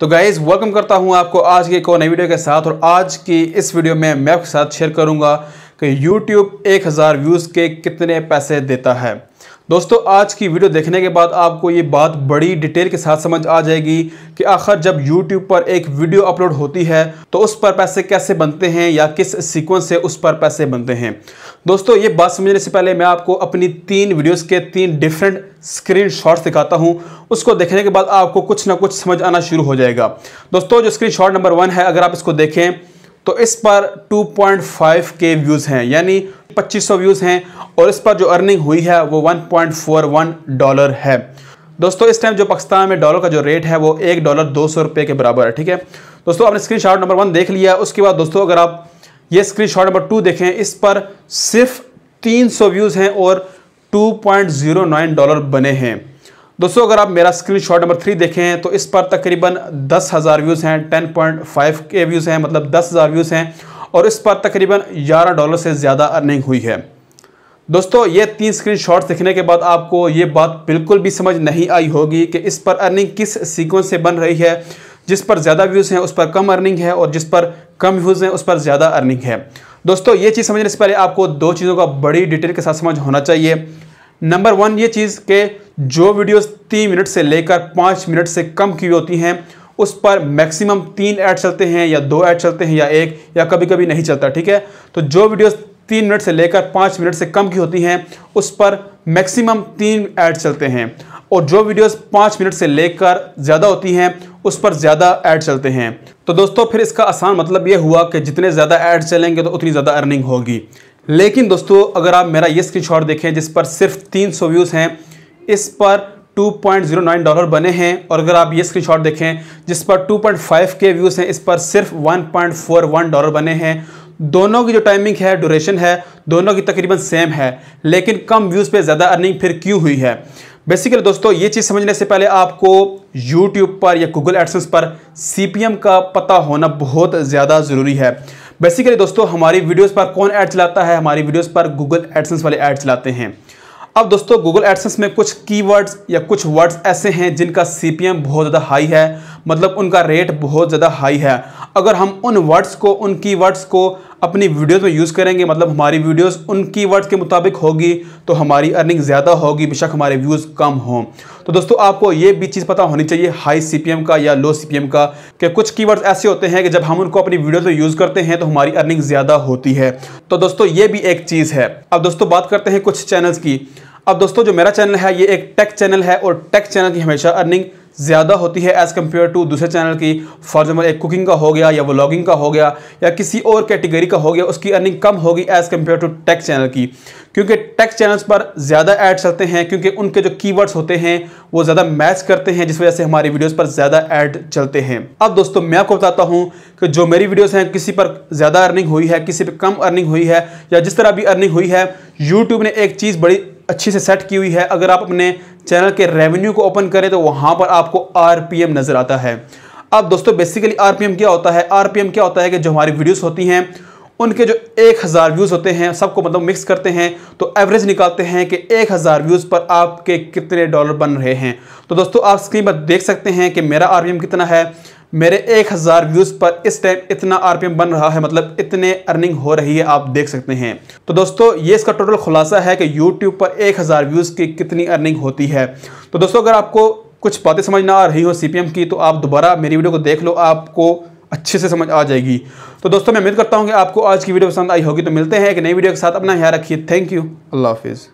तो guys welcome करता हूं आपको आज की एक और नई वीडियो के साथ। और आज की इस वीडियो में मैं आपके साथ शेयर करूंगा कि YouTube 1000 व्यूज़ के कितने पैसे देता है। दोस्तों आज की वीडियो देखने के बाद आपको ये बात बड़ी डिटेल के साथ समझ आ जाएगी कि आखिर जब YouTube पर एक वीडियो अपलोड होती है तो उस पर पैसे कैसे बनते हैं या किस सीक्वेंस से उस पर पैसे बनते हैं। दोस्तों ये बात समझने से पहले मैं आपको अपनी 3 वीडियोस के 3 डिफरेंट स्क्रीनशॉट्स दिखाता हूं। उसको देखने के बाद आपको कुछ ना कुछ समझ आना शुरू हो जाएगा। दोस्तों जो स्क्रीनशॉट नंबर 1 है, अगर आप इसको देखें तो इस पर 2.5K व्यूज़ हैं, यानी 2500 व्यूज़ हैं और इस पर जो अर्निंग हुई है वो $1.41 है। दोस्तों इस टाइम जो पाकिस्तान में डॉलर का जो रेट है वो $1 200 रुपये के बराबर है। ठीक है दोस्तों, आपने स्क्रीनशॉट नंबर 1 देख लिया। उसके बाद दोस्तों अगर आप ये स्क्रीनशॉट नंबर 2 देखें, इस पर सिर्फ 300 व्यूज़ हैं और $2.09 बने हैं। दोस्तों अगर आप मेरा स्क्रीनशॉट नंबर 3 देखें तो इस पर तकरीबन 10,000 व्यूज़ हैं, 10.5K व्यूज़ हैं, मतलब 10,000 व्यूज़ हैं और इस पर तकरीबन $11 से ज़्यादा अर्निंग हुई है। दोस्तों ये 3 स्क्रीनशॉट्स देखने के बाद आपको ये बात बिल्कुल भी समझ नहीं आई होगी कि इस पर अर्निंग किस सीक्वेंस से बन रही है। जिस पर ज़्यादा व्यूज़ हैं उस पर कम अर्निंग है और जिस पर कम व्यूज़ हैं उस पर ज़्यादा अर्निंग है। दोस्तों ये चीज़ समझने से पहले आपको 2 चीज़ों का बड़ी डिटेल के साथ समझ होना चाहिए। नंबर 1 ये चीज़ कि जो वीडियोस 3 मिनट से लेकर 5 मिनट से कम की होती हैं उस पर मैक्सिमम 3 ऐड चलते हैं या 2 ऐड चलते हैं या 1 या कभी कभी नहीं चलता। ठीक है, तो जो वीडियोस 3 मिनट से लेकर 5 मिनट से कम की होती हैं उस पर मैक्सिमम 3 ऐड चलते हैं और जो वीडियोस 5 मिनट से लेकर ज़्यादा होती हैं उस पर ज़्यादा ऐड चलते हैं। तो दोस्तों फिर इसका आसान मतलब ये हुआ कि जितने ज़्यादा ऐड चलेंगे तो उतनी ज़्यादा अर्निंग होगी। लेकिन दोस्तों अगर आप मेरा ये स्क्रीनशॉट देखें जिस पर सिर्फ 300 व्यूज़ हैं, इस पर $2.09 बने हैं। और अगर आप ये स्क्रीनशॉट देखें जिस पर 2.5K व्यूज़ हैं, इस पर सिर्फ $1.41 बने हैं। दोनों की जो टाइमिंग है, ड्यूरेशन है, दोनों की तकरीबन सेम है, लेकिन कम व्यूज़ पे ज़्यादा अर्निंग फिर क्यों हुई है। बेसिकली दोस्तों ये चीज़ समझने से पहले आपको YouTube पर या Google एडसेंस पर CPM का पता होना बहुत ज़्यादा ज़रूरी है। बेसिकली दोस्तों हमारी वीडियोस पर कौन ऐड चलाता है? हमारी वीडियोस पर Google एडसेंस वाले ऐड चलाते हैं। अब दोस्तों Google एडसेंस में कुछ कीवर्ड्स या कुछ वर्ड्स ऐसे हैं जिनका CPM बहुत ज़्यादा हाई है, मतलब उनका रेट बहुत ज़्यादा हाई है। अगर हम उन वर्ड्स को, उन कीवर्ड्स को अपनी वीडियोस में यूज़ करेंगे, मतलब हमारी वीडियोस उन कीवर्ड्स के मुताबिक होगी तो हमारी अर्निंग ज़्यादा होगी, बेशक हमारे व्यूज़ कम हों। तो दोस्तों आपको ये भी चीज़ पता होनी चाहिए हाई CPM का या लो CPM का, कि कुछ कीवर्ड्स ऐसे होते हैं कि जब हम उनको अपनी वीडियोस में यूज़ करते हैं तो हमारी अर्निंग ज़्यादा होती है। तो दोस्तों ये भी एक चीज़ है। अब दोस्तों बात करते हैं कुछ चैनल्स की। अब दोस्तों जो मेरा चैनल है ये एक टेक चैनल है और टेक चैनल की हमेशा अर्निंग ज़्यादा होती है एज़ कम्पेयर टू दूसरे चैनल की। फॉर एग्जाम्पल एक कुकिंग का हो गया या व्लॉगिंग का हो गया या किसी और कैटेगरी का हो गया, उसकी अर्निंग कम होगी as compared to tech channel की, क्योंकि टेक चैनल्स पर ज़्यादा ऐड चलते हैं, क्योंकि उनके जो कीवर्ड्स होते हैं वो ज़्यादा मैच करते हैं, जिस वजह से हमारी वीडियोस पर ज़्यादा ऐड चलते हैं। अब दोस्तों मैं आपको बताता हूँ कि जो मेरी वीडियोस हैं किसी पर ज़्यादा अर्निंग हुई है, किसी पर कम अर्निंग हुई है, या जिस तरह भी अर्निंग हुई है, यूट्यूब ने एक चीज़ बड़ी अच्छी से सेट की हुई है। अगर आप अपने चैनल के रेवेन्यू को ओपन करें तो वहाँ पर आपको RPM नज़र आता है। अब दोस्तों बेसिकली RPM क्या होता है? RPM क्या होता है कि जो हमारी वीडियोस होती हैं उनके जो 1000 व्यूज़ होते हैं, सबको मतलब मिक्स करते हैं तो एवरेज निकालते हैं कि 1000 व्यूज़ पर आपके कितने डॉलर बन रहे हैं। तो दोस्तों आप स्क्रीन पर देख सकते हैं कि मेरा RPM कितना है। मेरे 1000 व्यूज़ पर इस टाइम इतना RPM बन रहा है, मतलब इतने अर्निंग हो रही है, आप देख सकते हैं। तो दोस्तों ये इसका टोटल खुलासा है कि YouTube पर 1000 व्यूज़ की कितनी अर्निंग होती है। तो दोस्तों अगर आपको कुछ बातें समझ ना आ रही हो CPM की तो आप दोबारा मेरी वीडियो को देख लो, आपको अच्छे से समझ आ जाएगी। तो दोस्तों मैं उम्मीद करता हूँ कि आपको आज की वीडियो पसंद आई होगी। तो मिलते हैं एक नई वीडियो के साथ। अपना ख्याल रखिए। Thank you. अल्लाह हाफिज़।